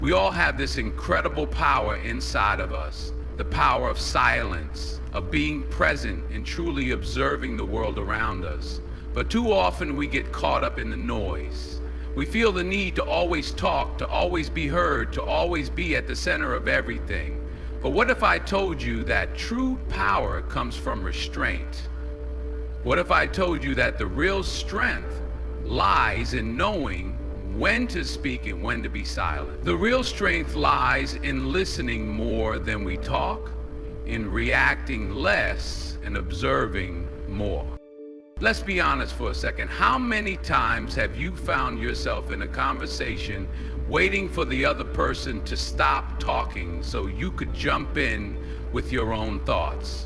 We all have this incredible power inside of us, the power of silence, of being present and truly observing the world around us. But too often we get caught up in the noise. We feel the need to always talk, to always be heard, to always be at the center of everything. But what if I told you that true power comes from restraint? What if I told you that the real strength lies in knowing when to speak and when to be silent? The real strength lies in listening more than we talk, in reacting less and observing more. Let's be honest for a second. How many times have you found yourself in a conversation waiting for the other person to stop talking so you could jump in with your own thoughts?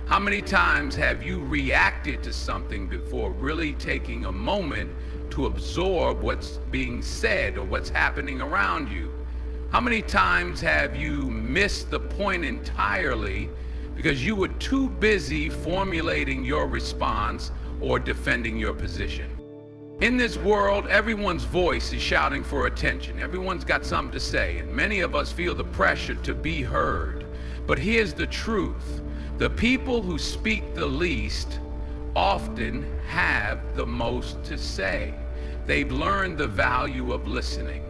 How many times have you reacted to something before really taking a moment to absorb what's being said or what's happening around you? How many times have you missed the point entirely because you were too busy formulating your response or defending your position? In this world, everyone's voice is shouting for attention. Everyone's got something to say, and many of us feel the pressure to be heard. But here's the truth. The people who speak the least often have the most to say. They've learned the value of listening.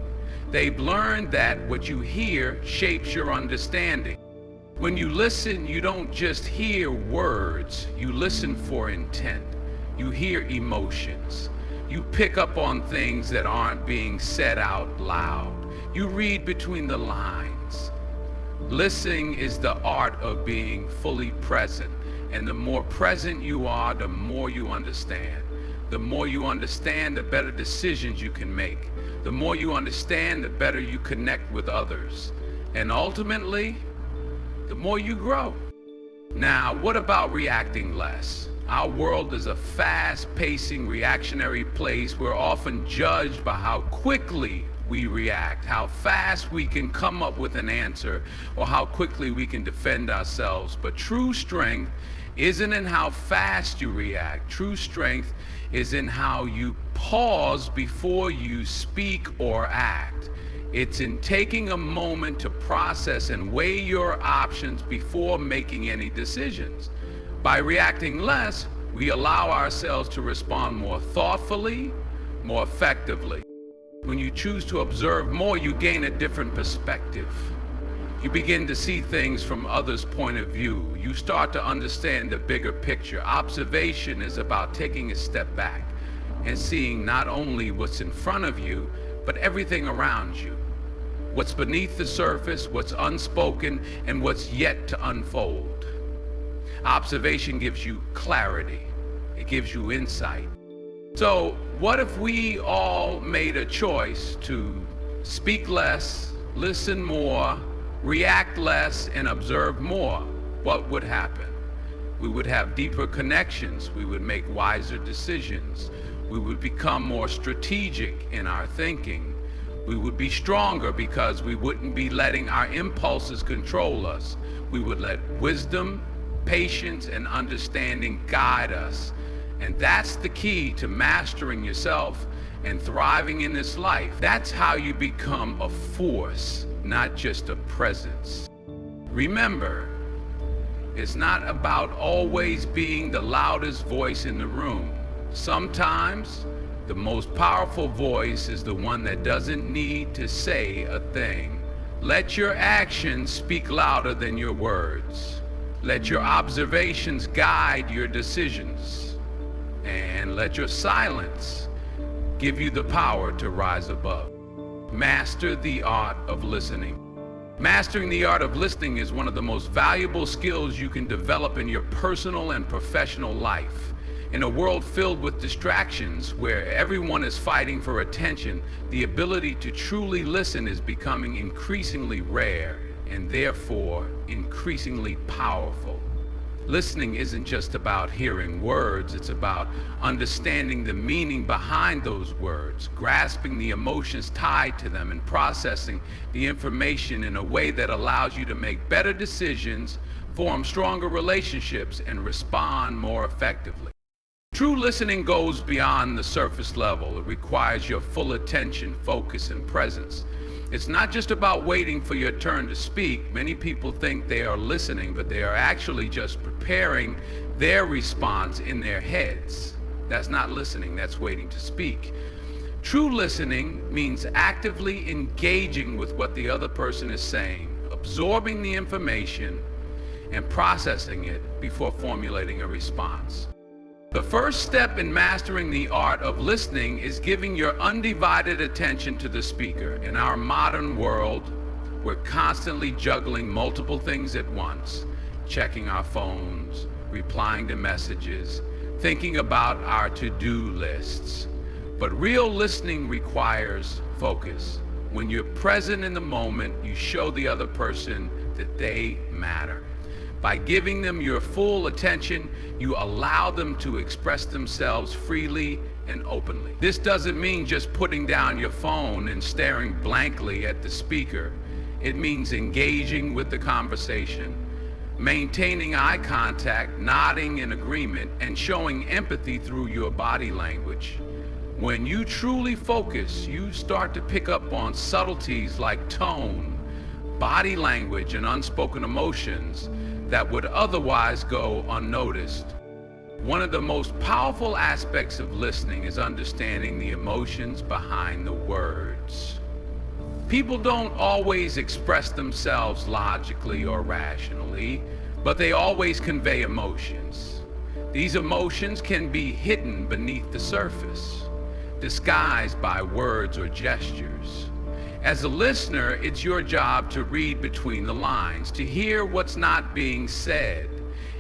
They've learned that what you hear shapes your understanding. When you listen, you don't just hear words, you listen for intent. You hear emotions. You pick up on things that aren't being said out loud. You read between the lines. Listening is the art of being fully present. And the more present you are, the more you understand. The more you understand, the better decisions you can make. The more you understand, the better you connect with others. And ultimately, the more you grow. Now, what about reacting less? Our world is a fast-pacing, reactionary place. We're often judged by how quickly we react, how fast we can come up with an answer, or how quickly we can defend ourselves. But true strength isn't in how fast you react. True strength is in how you pause before you speak or act. It's in taking a moment to process and weigh your options before making any decisions. By reacting less, we allow ourselves to respond more thoughtfully, more effectively. When you choose to observe more, you gain a different perspective. You begin to see things from others' point of view. You start to understand the bigger picture. Observation is about taking a step back and seeing not only what's in front of you, but everything around you. What's beneath the surface, what's unspoken, and what's yet to unfold. Observation gives you clarity. It gives you insight. So what if we all made a choice to speak less, listen more, react less, and observe more? What would happen? We would have deeper connections. We would make wiser decisions. We would become more strategic in our thinking. We would be stronger because we wouldn't be letting our impulses control us. We would let wisdom, patience, and understanding guide us. And that's the key to mastering yourself and thriving in this life. That's how you become a force, not just a presence. Remember, it's not about always being the loudest voice in the room. Sometimes the most powerful voice is the one that doesn't need to say a thing. Let your actions speak louder than your words. Let your observations guide your decisions. And let your silence give you the power to rise above. Master the art of listening. Mastering the art of listening is one of the most valuable skills you can develop in your personal and professional life. In a world filled with distractions where everyone is fighting for attention, the ability to truly listen is becoming increasingly rare and therefore increasingly powerful. Listening isn't just about hearing words, it's about understanding the meaning behind those words, grasping the emotions tied to them, and processing the information in a way that allows you to make better decisions, form stronger relationships, and respond more effectively. True listening goes beyond the surface level. It requires your full attention, focus, and presence. It's not just about waiting for your turn to speak. Many people think they are listening, but they are actually just preparing their response in their heads. That's not listening, that's waiting to speak. True listening means actively engaging with what the other person is saying, absorbing the information, and processing it before formulating a response. The first step in mastering the art of listening is giving your undivided attention to the speaker. In our modern world, we're constantly juggling multiple things at once, checking our phones, replying to messages, thinking about our to-do lists. But real listening requires focus. When you're present in the moment, you show the other person that they matter. By giving them your full attention, you allow them to express themselves freely and openly. This doesn't mean just putting down your phone and staring blankly at the speaker. It means engaging with the conversation, maintaining eye contact, nodding in agreement, and showing empathy through your body language. When you truly focus, you start to pick up on subtleties like tone, body language, and unspoken emotions that would otherwise go unnoticed. One of the most powerful aspects of listening is understanding the emotions behind the words. People don't always express themselves logically or rationally, but they always convey emotions. These emotions can be hidden beneath the surface, disguised by words or gestures. As a listener, it's your job to read between the lines, to hear what's not being said.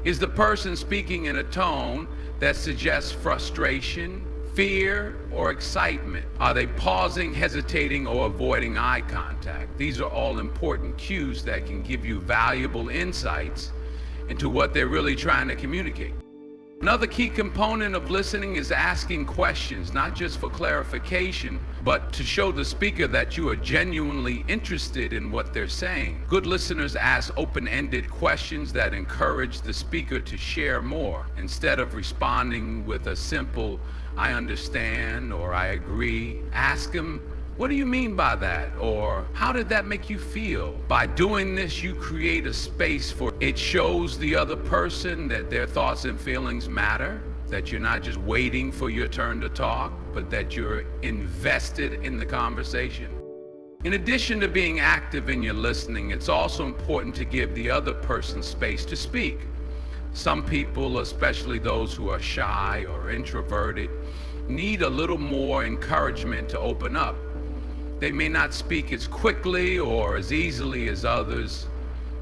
Is the person speaking in a tone that suggests frustration, fear, or excitement? Are they pausing, hesitating, or avoiding eye contact? These are all important cues that can give you valuable insights into what they're really trying to communicate. Another key component of listening is asking questions, not just for clarification, but to show the speaker that you are genuinely interested in what they're saying. Good listeners ask open-ended questions that encourage the speaker to share more. Instead of responding with a simple, "I understand," or "I agree," ask them, "What do you mean by that?" Or "How did that make you feel?" By doing this, you create a space for it. Shows the other person that their thoughts and feelings matter, that you're not just waiting for your turn to talk, but that you're invested in the conversation. In addition to being active in your listening, it's also important to give the other person space to speak. Some people, especially those who are shy or introverted, need a little more encouragement to open up. They may not speak as quickly or as easily as others.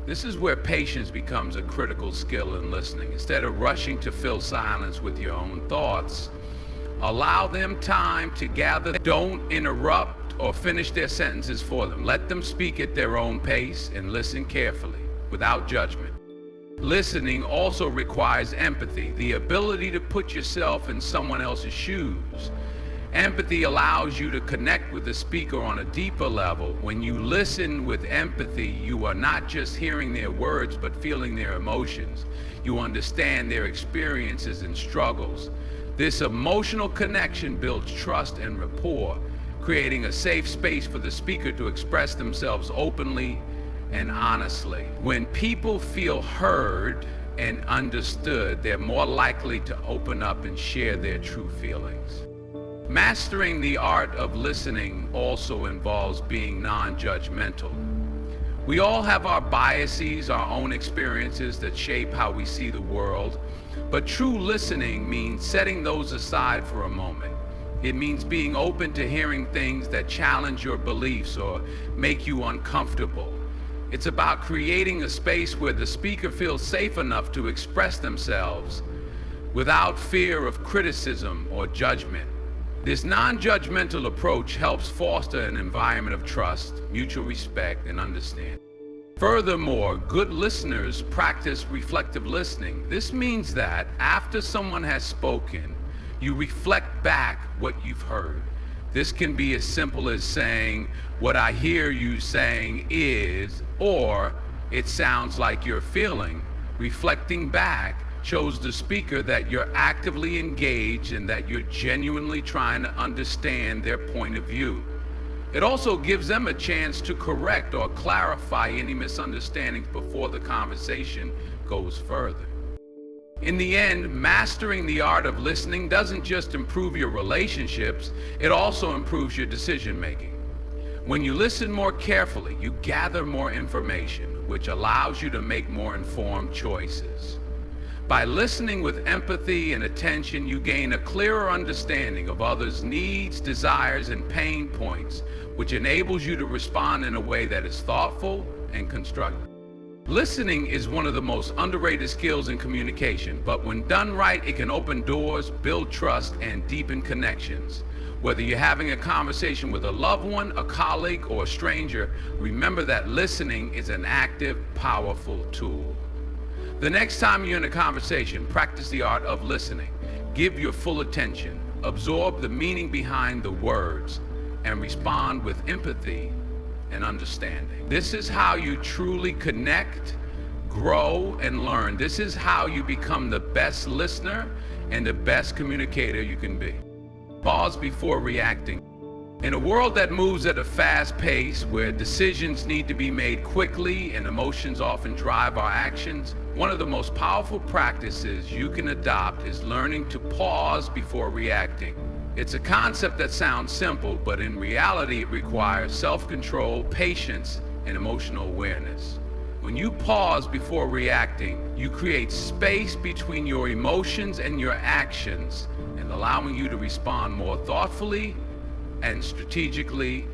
This is where patience becomes a critical skill in listening. Instead of rushing to fill silence with your own thoughts, allow them time to gather. Don't interrupt or finish their sentences for them. Let them speak at their own pace and listen carefully, without judgment. Listening also requires empathy, the ability to put yourself in someone else's shoes. Empathy allows you to connect with the speaker on a deeper level. When you listen with empathy, you are not just hearing their words, but feeling their emotions. You understand their experiences and struggles. This emotional connection builds trust and rapport, creating a safe space for the speaker to express themselves openly and honestly. When people feel heard and understood, they're more likely to open up and share their true feelings. Mastering the art of listening also involves being non-judgmental. We all have our biases, our own experiences that shape how we see the world, but true listening means setting those aside for a moment. It means being open to hearing things that challenge your beliefs or make you uncomfortable. It's about creating a space where the speaker feels safe enough to express themselves without fear of criticism or judgment. This non-judgmental approach helps foster an environment of trust, mutual respect, and understanding. Furthermore, good listeners practice reflective listening. This means that after someone has spoken, you reflect back what you've heard. This can be as simple as saying, "What I hear you saying is," or "It sounds like you're feeling." Reflecting back shows the speaker that you're actively engaged and that you're genuinely trying to understand their point of view. It also gives them a chance to correct or clarify any misunderstandings before the conversation goes further. In the end, mastering the art of listening doesn't just improve your relationships, it also improves your decision making. When you listen more carefully, you gather more information, which allows you to make more informed choices. By listening with empathy and attention, you gain a clearer understanding of others' needs, desires, and pain points, which enables you to respond in a way that is thoughtful and constructive. Listening is one of the most underrated skills in communication, but when done right, it can open doors, build trust, and deepen connections. Whether you're having a conversation with a loved one, a colleague, or a stranger, remember that listening is an active, powerful tool. The next time you're in a conversation, practice the art of listening. Give your full attention, absorb the meaning behind the words, and respond with empathy and understanding. This is how you truly connect, grow, and learn. This is how you become the best listener and the best communicator you can be. Pause before reacting. In a world that moves at a fast pace, where decisions need to be made quickly and emotions often drive our actions, one of the most powerful practices you can adopt is learning to pause before reacting. It's a concept that sounds simple, but in reality it requires self-control, patience, and emotional awareness. When you pause before reacting, you create space between your emotions and your actions, and allowing you to respond more thoughtfully and strategically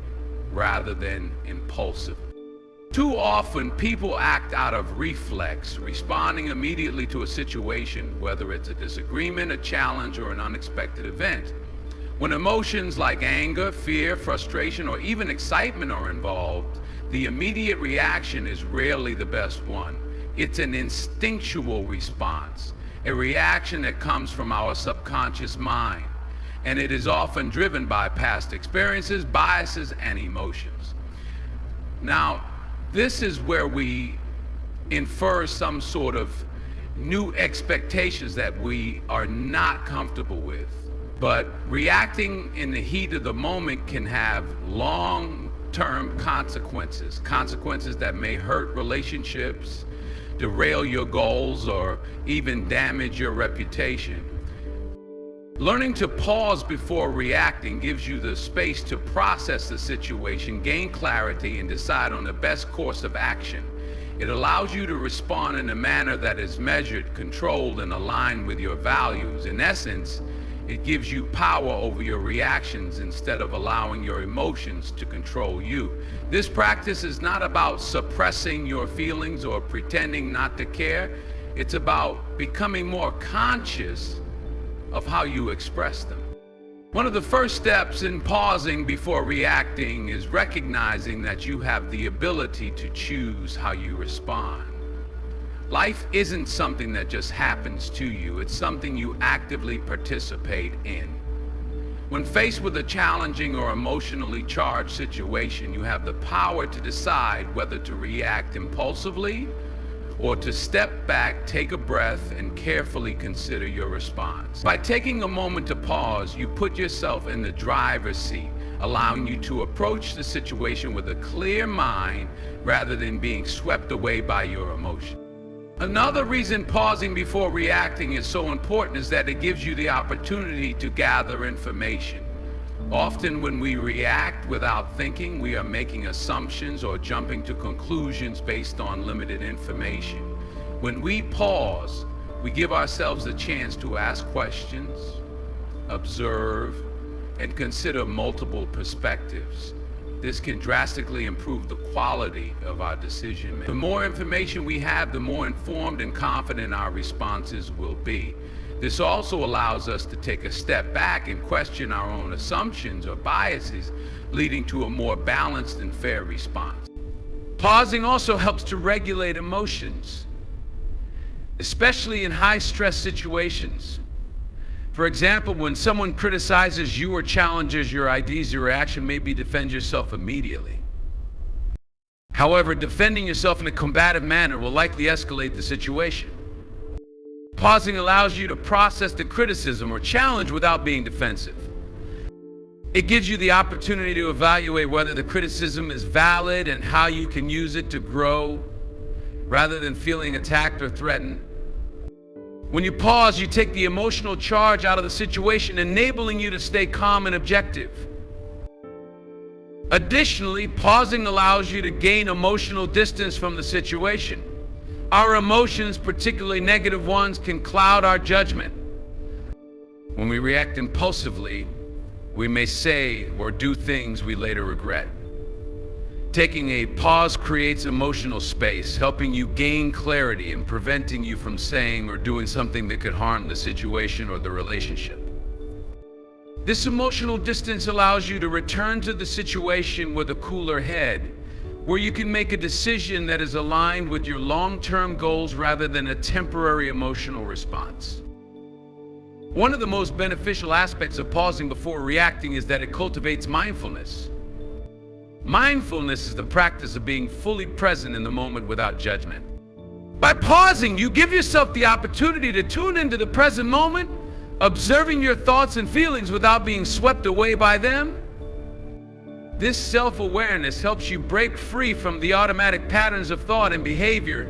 rather than impulsively. Too often, people act out of reflex, responding immediately to a situation, whether it's a disagreement, a challenge, or an unexpected event. When emotions like anger, fear, frustration, or even excitement are involved, the immediate reaction is rarely the best one. It's an instinctual response, a reaction that comes from our subconscious mind, and it is often driven by past experiences, biases, and emotions. Now, this is where we infer some sort of new expectations that we are not comfortable with. But reacting in the heat of the moment can have long-term consequences that may hurt relationships, derail your goals, or even damage your reputation. Learning to pause before reacting gives you the space to process the situation, gain clarity, and decide on the best course of action. It allows you to respond in a manner that is measured, controlled, and aligned with your values. In essence, it gives you power over your reactions instead of allowing your emotions to control you. This practice is not about suppressing your feelings or pretending not to care. It's about becoming more conscious of how you express them. One of the first steps in pausing before reacting is recognizing that you have the ability to choose how you respond. Life isn't something that just happens to you, it's something you actively participate in. When faced with a challenging or emotionally charged situation, you have the power to decide whether to react impulsively or to step back, take a breath, and carefully consider your response. By taking a moment to pause, you put yourself in the driver's seat, allowing you to approach the situation with a clear mind rather than being swept away by your emotions. Another reason pausing before reacting is so important is that it gives you the opportunity to gather information. Often when we react without thinking, we are making assumptions or jumping to conclusions based on limited information. When we pause, we give ourselves a chance to ask questions, observe, and consider multiple perspectives. This can drastically improve the quality of our decision making. The more information we have, the more informed and confident our responses will be. This also allows us to take a step back and question our own assumptions or biases, leading to a more balanced and fair response. Pausing also helps to regulate emotions, especially in high-stress situations. For example, when someone criticizes you or challenges your ideas, your reaction may be to defend yourself immediately. However, defending yourself in a combative manner will likely escalate the situation. Pausing allows you to process the criticism or challenge without being defensive. It gives you the opportunity to evaluate whether the criticism is valid and how you can use it to grow, rather than feeling attacked or threatened. When you pause, you take the emotional charge out of the situation, enabling you to stay calm and objective. Additionally, pausing allows you to gain emotional distance from the situation. Our emotions, particularly negative ones, can cloud our judgment. When we react impulsively, we may say or do things we later regret. Taking a pause creates emotional space, helping you gain clarity and preventing you from saying or doing something that could harm the situation or the relationship. This emotional distance allows you to return to the situation with a cooler head, where you can make a decision that is aligned with your long-term goals rather than a temporary emotional response. One of the most beneficial aspects of pausing before reacting is that it cultivates mindfulness. Mindfulness is the practice of being fully present in the moment without judgment. By pausing, you give yourself the opportunity to tune into the present moment, observing your thoughts and feelings without being swept away by them. This self-awareness helps you break free from the automatic patterns of thought and behavior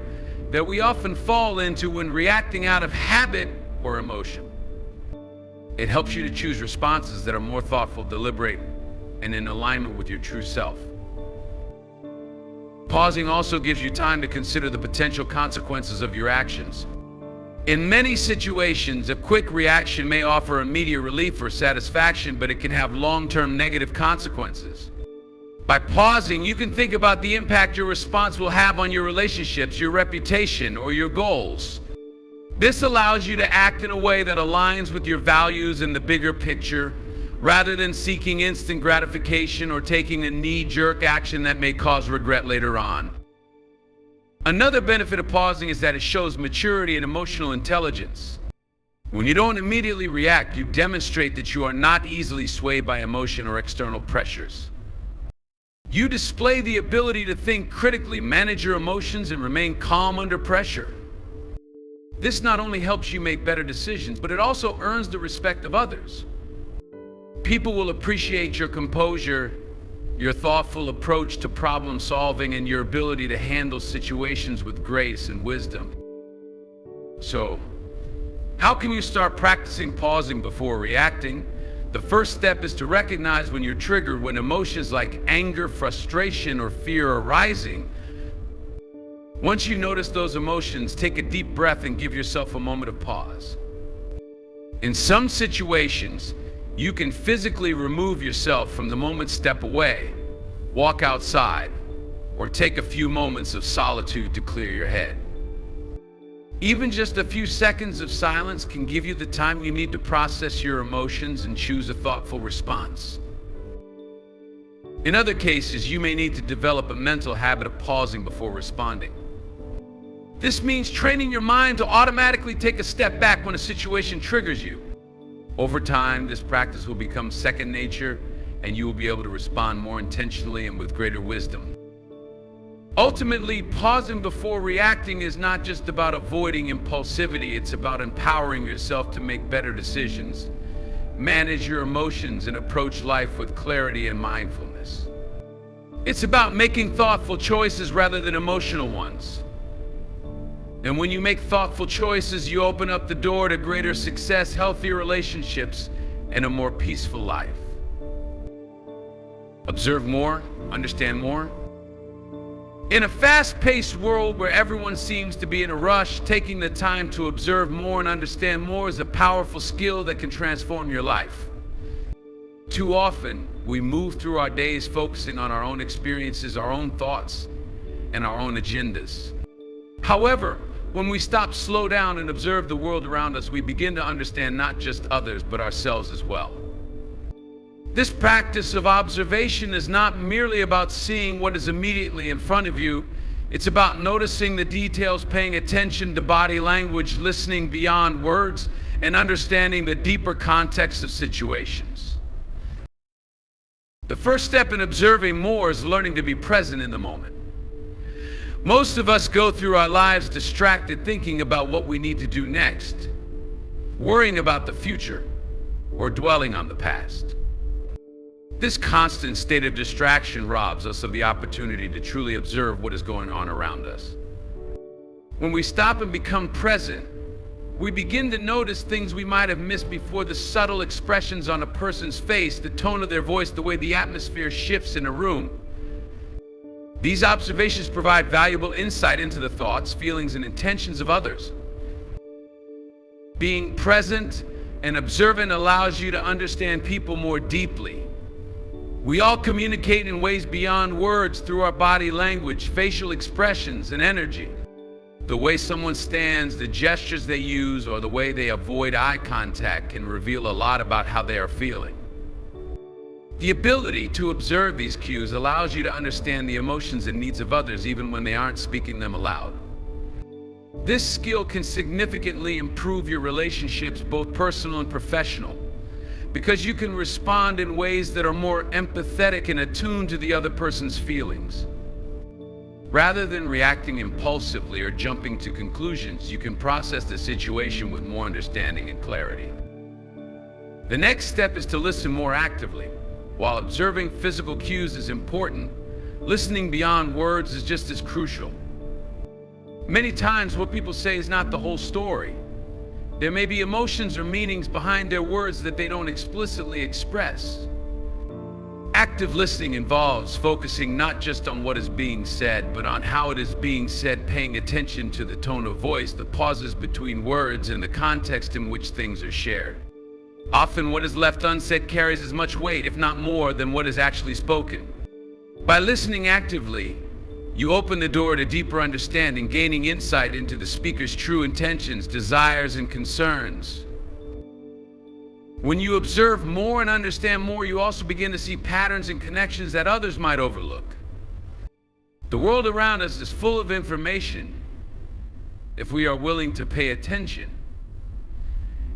that we often fall into when reacting out of habit or emotion. It helps you to choose responses that are more thoughtful, deliberate, and in alignment with your true self. Pausing also gives you time to consider the potential consequences of your actions. In many situations, a quick reaction may offer immediate relief or satisfaction, but it can have long-term negative consequences. By pausing, you can think about the impact your response will have on your relationships, your reputation, or your goals. This allows you to act in a way that aligns with your values and the bigger picture, rather than seeking instant gratification or taking a knee-jerk action that may cause regret later on. Another benefit of pausing is that it shows maturity and emotional intelligence. When you don't immediately react, you demonstrate that you are not easily swayed by emotion or external pressures. You display the ability to think critically, manage your emotions, and remain calm under pressure. This not only helps you make better decisions, but it also earns the respect of others. People will appreciate your composure, your thoughtful approach to problem solving, and your ability to handle situations with grace and wisdom. So, how can you start practicing pausing before reacting? The first step is to recognize when you're triggered, when emotions like anger, frustration, or fear are rising. Once you notice those emotions, take a deep breath and give yourself a moment of pause. In some situations, you can physically remove yourself from the moment, step away, walk outside, or take a few moments of solitude to clear your head. Even just a few seconds of silence can give you the time you need to process your emotions and choose a thoughtful response. In other cases, you may need to develop a mental habit of pausing before responding. This means training your mind to automatically take a step back when a situation triggers you. Over time, this practice will become second nature, and you will be able to respond more intentionally and with greater wisdom. Ultimately, pausing before reacting is not just about avoiding impulsivity, it's about empowering yourself to make better decisions, manage your emotions, and approach life with clarity and mindfulness. It's about making thoughtful choices rather than emotional ones. And when you make thoughtful choices, you open up the door to greater success, healthier relationships, and a more peaceful life. Observe more, understand more. In a fast-paced world where everyone seems to be in a rush, taking the time to observe more and understand more is a powerful skill that can transform your life. Too often, we move through our days focusing on our own experiences, our own thoughts, and our own agendas. However, when we stop, slow down, and observe the world around us, we begin to understand not just others, but ourselves as well. This practice of observation is not merely about seeing what is immediately in front of you. It's about noticing the details, paying attention to body language, listening beyond words, and understanding the deeper context of situations. The first step in observing more is learning to be present in the moment. Most of us go through our lives distracted, thinking about what we need to do next, worrying about the future, or dwelling on the past. This constant state of distraction robs us of the opportunity to truly observe what is going on around us. When we stop and become present, we begin to notice things we might have missed before: the subtle expressions on a person's face, the tone of their voice, the way the atmosphere shifts in a room. These observations provide valuable insight into the thoughts, feelings, and intentions of others. Being present and observant allows you to understand people more deeply. We all communicate in ways beyond words through our body language, facial expressions, and energy. The way someone stands, the gestures they use, or the way they avoid eye contact can reveal a lot about how they are feeling. The ability to observe these cues allows you to understand the emotions and needs of others even when they aren't speaking them aloud. This skill can significantly improve your relationships, both personal and professional, because you can respond in ways that are more empathetic and attuned to the other person's feelings. Rather than reacting impulsively or jumping to conclusions, you can process the situation with more understanding and clarity. The next step is to listen more actively. While observing physical cues is important, listening beyond words is just as crucial. Many times what people say is not the whole story. There may be emotions or meanings behind their words that they don't explicitly express. Active listening involves focusing not just on what is being said, but on how it is being said, paying attention to the tone of voice, the pauses between words, and the context in which things are shared. Often what is left unsaid carries as much weight, if not more, than what is actually spoken. By listening actively, you open the door to deeper understanding, gaining insight into the speaker's true intentions, desires, and concerns. When you observe more and understand more, you also begin to see patterns and connections that others might overlook. The world around us is full of information if we are willing to pay attention.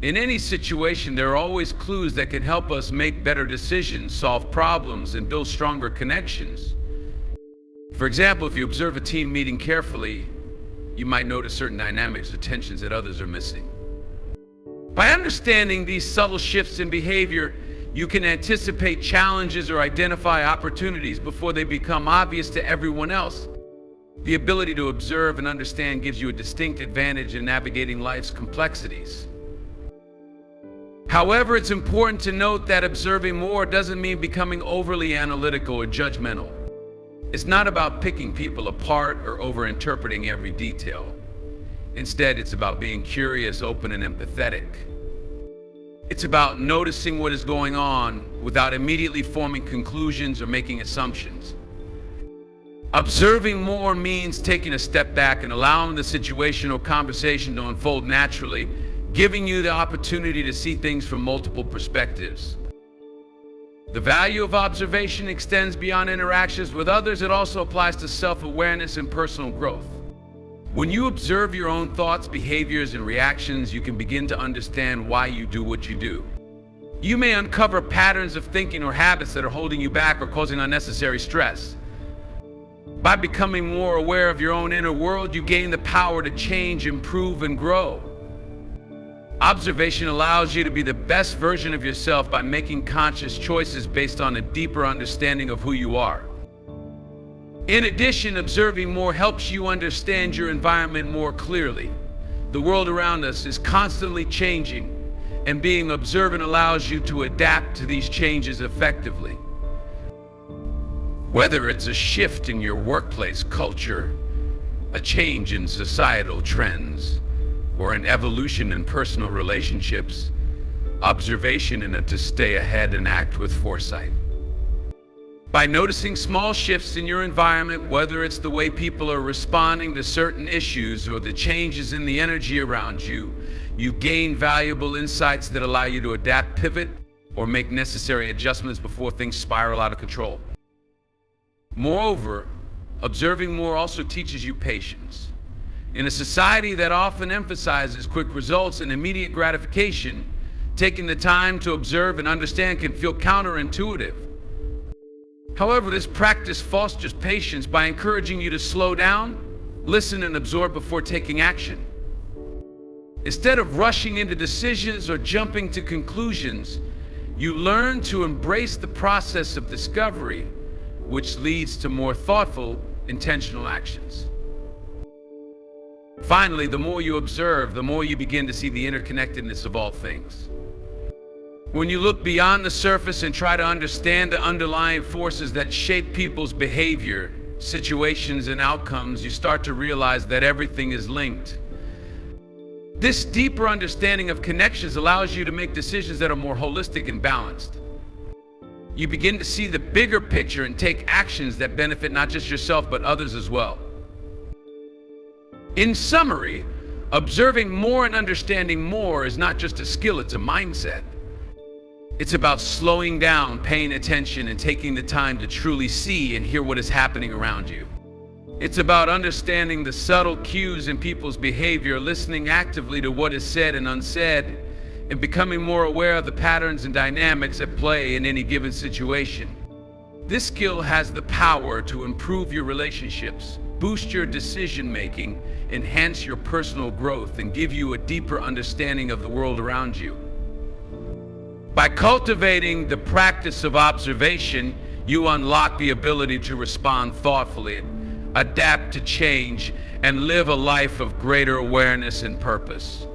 In any situation, there are always clues that can help us make better decisions, solve problems, and build stronger connections. For example, if you observe a team meeting carefully, you might notice certain dynamics or tensions that others are missing. By understanding these subtle shifts in behavior, you can anticipate challenges or identify opportunities before they become obvious to everyone else. The ability to observe and understand gives you a distinct advantage in navigating life's complexities. However, it's important to note that observing more doesn't mean becoming overly analytical or judgmental. It's not about picking people apart or over-interpreting every detail. Instead, it's about being curious, open, and empathetic. It's about noticing what is going on without immediately forming conclusions or making assumptions. Observing more means taking a step back and allowing the situation or conversation to unfold naturally, giving you the opportunity to see things from multiple perspectives. The value of observation extends beyond interactions with others. It also applies to self-awareness and personal growth. When you observe your own thoughts, behaviors, and reactions, you can begin to understand why you do what you do. You may uncover patterns of thinking or habits that are holding you back or causing unnecessary stress. By becoming more aware of your own inner world, you gain the power to change, improve, and grow. Observation allows you to be the best version of yourself by making conscious choices based on a deeper understanding of who you are. In addition, observing more helps you understand your environment more clearly. The world around us is constantly changing, and being observant allows you to adapt to these changes effectively. Whether it's a shift in your workplace culture, a change in societal trends, or an evolution in personal relationships, observation in it to stay ahead and act with foresight. By noticing small shifts in your environment, whether it's the way people are responding to certain issues or the changes in the energy around you, you gain valuable insights that allow you to adapt, pivot, or make necessary adjustments before things spiral out of control. Moreover, observing more also teaches you patience. In a society that often emphasizes quick results and immediate gratification, taking the time to observe and understand can feel counterintuitive. However, this practice fosters patience by encouraging you to slow down, listen, and absorb before taking action. Instead of rushing into decisions or jumping to conclusions, You learn to embrace the process of discovery, which leads to more thoughtful, intentional actions. Finally, the more you observe, the more you begin to see the interconnectedness of all things. When you look beyond the surface and try to understand the underlying forces that shape people's behavior, situations, and outcomes, you start to realize that everything is linked. This deeper understanding of connections allows you to make decisions that are more holistic and balanced. You begin to see the bigger picture and take actions that benefit not just yourself, but others as well. In summary, observing more and understanding more is not just a skill, it's a mindset. It's about slowing down, paying attention, and taking the time to truly see and hear what is happening around you. It's about understanding the subtle cues in people's behavior, listening actively to what is said and unsaid, and becoming more aware of the patterns and dynamics at play in any given situation. This skill has the power to improve your relationships, boost your decision-making, enhance your personal growth, and give you a deeper understanding of the world around you. By cultivating the practice of observation, you unlock the ability to respond thoughtfully, adapt to change, and live a life of greater awareness and purpose.